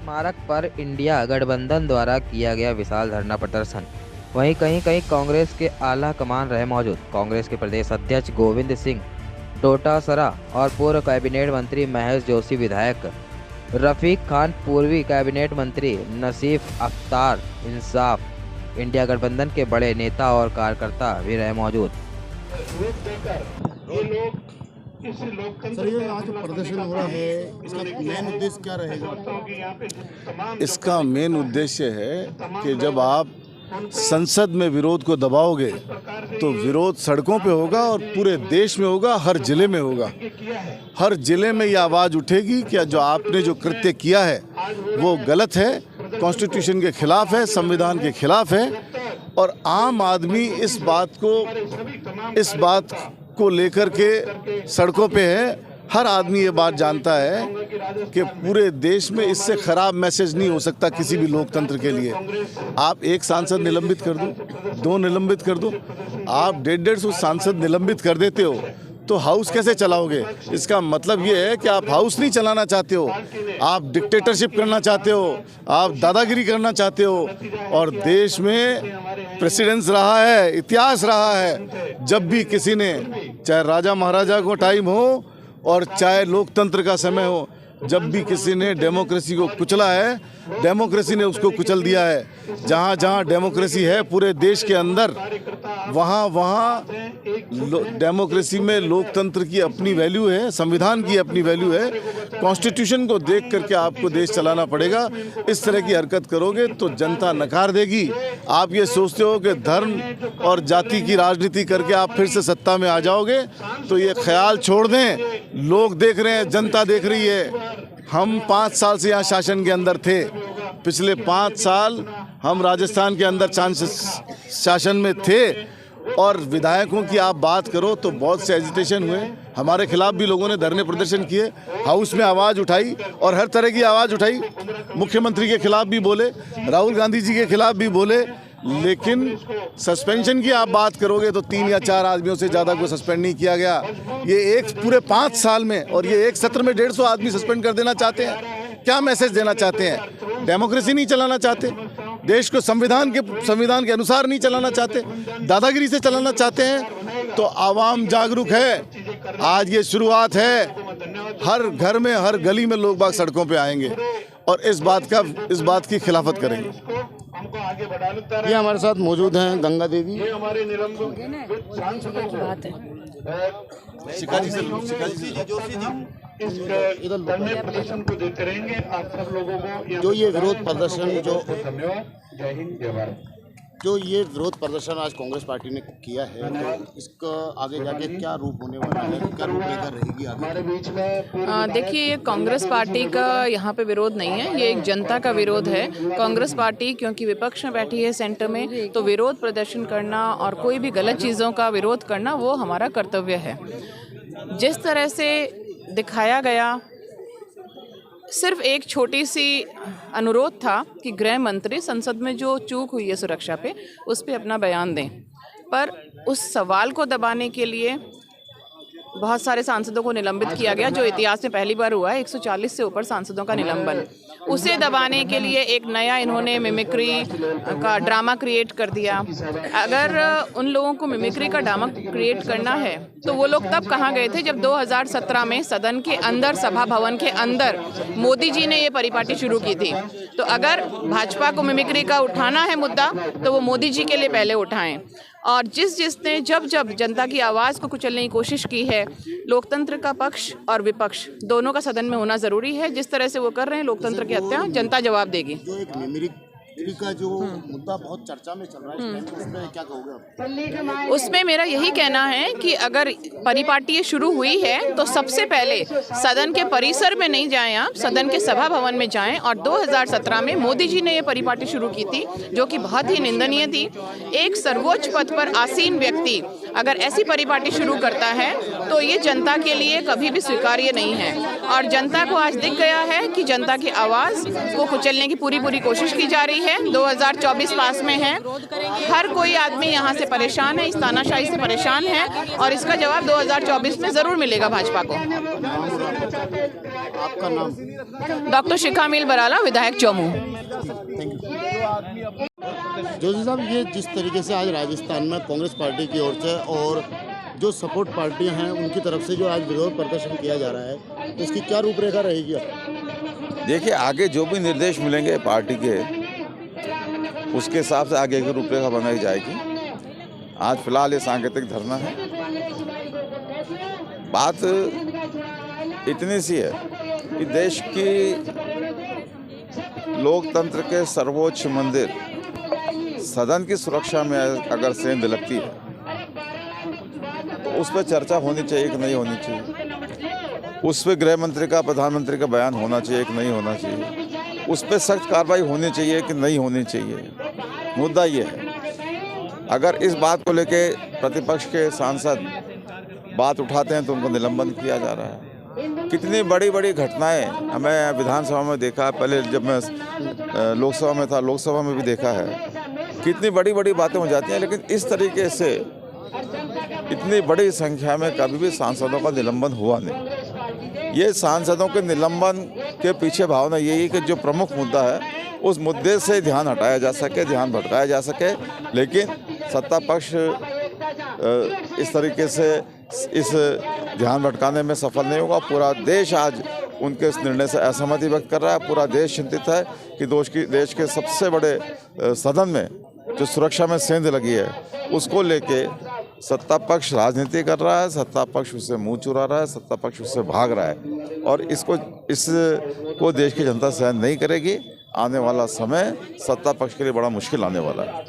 स्मारक पर इंडिया गठबंधन द्वारा किया गया विशाल धरना प्रदर्शन। वहीं कहीं कहीं कांग्रेस के आला कमान रहे मौजूद। कांग्रेस के प्रदेश अध्यक्ष गोविंद सिंह डोटासरा और पूर्व कैबिनेट मंत्री महेश जोशी, विधायक रफीक खान, पूर्वी कैबिनेट मंत्री नसीफ अख्तार, इंसाफ इंडिया गठबंधन के बड़े नेता और कार्यकर्ता भी रहे मौजूद। सर, ये आज प्रदर्शन हो रहा है, इसका मेन उद्देश्य क्या रहेगा? इसका मेन उद्देश्य है कि जब आप संसद में विरोध को दबाओगे तो विरोध सड़कों पे होगा और पूरे देश में होगा, हर जिले में होगा। हर जिले में ये आवाज़ उठेगी कि जो आपने जो कृत्य किया है वो गलत है, कॉन्स्टिट्यूशन के खिलाफ है, संविधान के खिलाफ है। और आम आदमी इस बात को लेकर के सड़कों पे है। हर आदमी ये बात जानता है कि पूरे देश में इससे खराब मैसेज नहीं हो सकता किसी भी लोकतंत्र के लिए। आप एक सांसद निलंबित कर दो, 2 निलंबित कर दो, आप 150 सांसद निलंबित कर देते हो तो हाउस कैसे चलाओगे? इसका मतलब ये है कि आप हाउस नहीं चलाना चाहते हो, आप डिक्टेटरशिप करना चाहते हो, आप दादागिरी करना चाहते हो। और देश में प्रेसिडेंस रहा है, इतिहास रहा है, जब भी किसी ने, चाहे राजा महाराजा को टाइम हो और चाहे लोकतंत्र का समय हो, जब भी किसी ने डेमोक्रेसी को कुचला है, डेमोक्रेसी ने उसको कुचल दिया है। जहाँ जहाँ डेमोक्रेसी है पूरे देश के अंदर, वहाँ डेमोक्रेसी में लोकतंत्र की अपनी वैल्यू है, संविधान की अपनी वैल्यू है। कॉन्स्टिट्यूशन को देख करके आपको देश चलाना पड़ेगा। इस तरह की हरकत करोगे तो जनता नकार देगी। आप ये सोचते हो कि धर्म और जाति की राजनीति करके आप फिर से सत्ता में आ जाओगे, तो ये ख्याल छोड़ दें। लोग देख रहे हैं, जनता देख रही है। हम 5 साल से यहाँ शासन के अंदर थे। पिछले 5 साल हम राजस्थान के अंदर शासन में थे। और विधायकों की आप बात करो तो बहुत से एजिटेशन हुए, हमारे खिलाफ भी लोगों ने धरने प्रदर्शन किए, हाउस में आवाज़ उठाई और हर तरह की आवाज़ उठाई। मुख्यमंत्री के खिलाफ भी बोले, राहुल गांधी जी के खिलाफ भी बोले। लेकिन सस्पेंशन की आप बात करोगे तो 3 या 4 आदमियों से ज़्यादा को सस्पेंड नहीं किया गया। ये एक पूरे 5 साल में, और ये एक सत्र में 150 आदमी सस्पेंड कर देना चाहते हैं। क्या मैसेज देना चाहते हैं? डेमोक्रेसी नहीं चलाना चाहते, देश को संविधान के अनुसार नहीं चलाना चाहते, दादागिरी से चलाना चाहते हैं। तो आवाम जागरूक है, आज ये शुरुआत है। हर घर में, हर गली में लोग बाग सड़कों पे आएंगे और इस बात की खिलाफत करेंगे। ये हमारे साथ मौजूद हैं गंगा देवी। शिकाजी से इधर प्रदर्शन को देते रहेंगे। आप सब लोगों को जो ये विरोध प्रदर्शन धन्यवाद। जय हिंद, जय भारत। जो ये विरोध प्रदर्शन आज कांग्रेस पार्टी ने किया है, तो इसका आगे जाके क्या रूप होने वाला है, क्या रूपरेखा रहेगी आगे? बीच में देखिए, ये कांग्रेस पार्टी का यहाँ पे विरोध नहीं है, ये एक जनता का विरोध है। कांग्रेस पार्टी क्योंकि विपक्ष में बैठी है सेंटर में, तो विरोध प्रदर्शन करना और कोई भी गलत चीज़ों का विरोध करना वो हमारा कर्तव्य है। जिस तरह से दिखाया गया, सिर्फ एक छोटी सी अनुरोध था कि गृह मंत्री संसद में जो चूक हुई है सुरक्षा पे, उस पे अपना बयान दें। पर उस सवाल को दबाने के लिए बहुत सारे सांसदों को निलंबित किया गया, जो इतिहास में पहली बार हुआ है। 140 से ऊपर सांसदों का निलंबन। उसे दबाने के लिए एक नया इन्होंने मिमिक्री का ड्रामा क्रिएट कर दिया। अगर उन लोगों को मिमिक्री का ड्रामा क्रिएट करना है तो वो लोग तब कहाँ गए थे जब 2017 में सदन के अंदर, सभा भवन के अंदर मोदी जी ने ये परिपाटी शुरू की थी। तो अगर भाजपा को मिमिक्री का उठाना है मुद्दा, तो वो मोदी जी के लिए पहले उठाएं। और जिसने जब जनता की आवाज़ को कुचलने की कोशिश की है, लोकतंत्र का पक्ष और विपक्ष दोनों का सदन में होना ज़रूरी है। जिस तरह से वो कर रहे हैं लोकतंत्र की हत्या, जनता जवाब देगी। जो एक मिमिक्री का जो मुद्दा बहुत चर्चा में चल रहा है, उसमें क्या कहोगे आप? उसमें मेरा यही कहना है कि अगर परिपाटी ये शुरू हुई है तो सबसे पहले सदन के परिसर में नहीं जाएं, आप सदन के सभा भवन में जाएं। और 2017 में मोदी जी ने ये परिपाटी शुरू की थी, जो कि बहुत ही निंदनीय थी। एक सर्वोच्च पद पर आसीन व्यक्ति अगर ऐसी परिपाटी शुरू करता है तो ये जनता के लिए कभी भी स्वीकार्य नहीं है। और जनता को आज दिख गया है कि जनता की आवाज़ को कुचलने की पूरी कोशिश की जा रही है। 2024 पास में है, हर कोई आदमी यहाँ से परेशान है, इस तानाशाही से परेशान है और इसका जवाब 2024 में ज़रूर मिलेगा भाजपा को। आपका नाम? डॉक्टर शिखा मील बराला, विधायक चौमू। जोशी साहब, ये जिस तरीके से आज राजस्थान में कांग्रेस पार्टी की ओर से और जो सपोर्ट पार्टियां हैं उनकी तरफ से जो आज विरोध प्रदर्शन किया जा रहा है, तो इसकी क्या रूपरेखा रहेगी? देखिए, आगे जो भी निर्देश मिलेंगे पार्टी के, उसके हिसाब से आगे की रूपरेखा बनाई जाएगी। आज फिलहाल ये सांकेतिक धरना है। बात इतनी सी है कि देश की लोकतंत्र के सर्वोच्च मंदिर सदन की सुरक्षा में अगर सेंध लगती है तो उस पर चर्चा होनी चाहिए कि नहीं होनी चाहिए, उस पर गृह मंत्री का, प्रधानमंत्री का बयान होना चाहिए कि नहीं होना चाहिए, उस पर सख्त कार्रवाई होनी चाहिए कि नहीं होनी चाहिए। मुद्दा ये है, अगर इस बात को लेके प्रतिपक्ष के सांसद बात उठाते हैं तो उनको निलंबन किया जा रहा है। कितनी बड़ी बड़ी घटनाएं हमें विधानसभा में देखा, पहले जब मैं लोकसभा में था, लोकसभा में भी देखा है, कितनी बड़ी बड़ी बातें हो जाती हैं। लेकिन इस तरीके से इतनी बड़ी संख्या में कभी भी सांसदों का निलंबन हुआ नहीं। ये सांसदों के निलंबन के पीछे भावना यही है कि जो प्रमुख मुद्दा है उस मुद्दे से ध्यान हटाया जा सके, ध्यान भटकाया जा सके। लेकिन सत्ता पक्ष इस तरीके से इस ध्यान भटकाने में सफल नहीं होगा। पूरा देश आज उनके इस निर्णय से असहमति व्यक्त कर रहा है। पूरा देश चिंतित है कि देश के सबसे बड़े सदन में जो सुरक्षा में सेंध लगी है उसको लेके सत्ता पक्ष राजनीति कर रहा है, सत्ता पक्ष उससे मुंह चुरा रहा है, सत्ता पक्ष उससे भाग रहा है और इसको देश की जनता सहन नहीं करेगी। आने वाला समय सत्ता पक्ष के लिए बड़ा मुश्किल आने वाला है।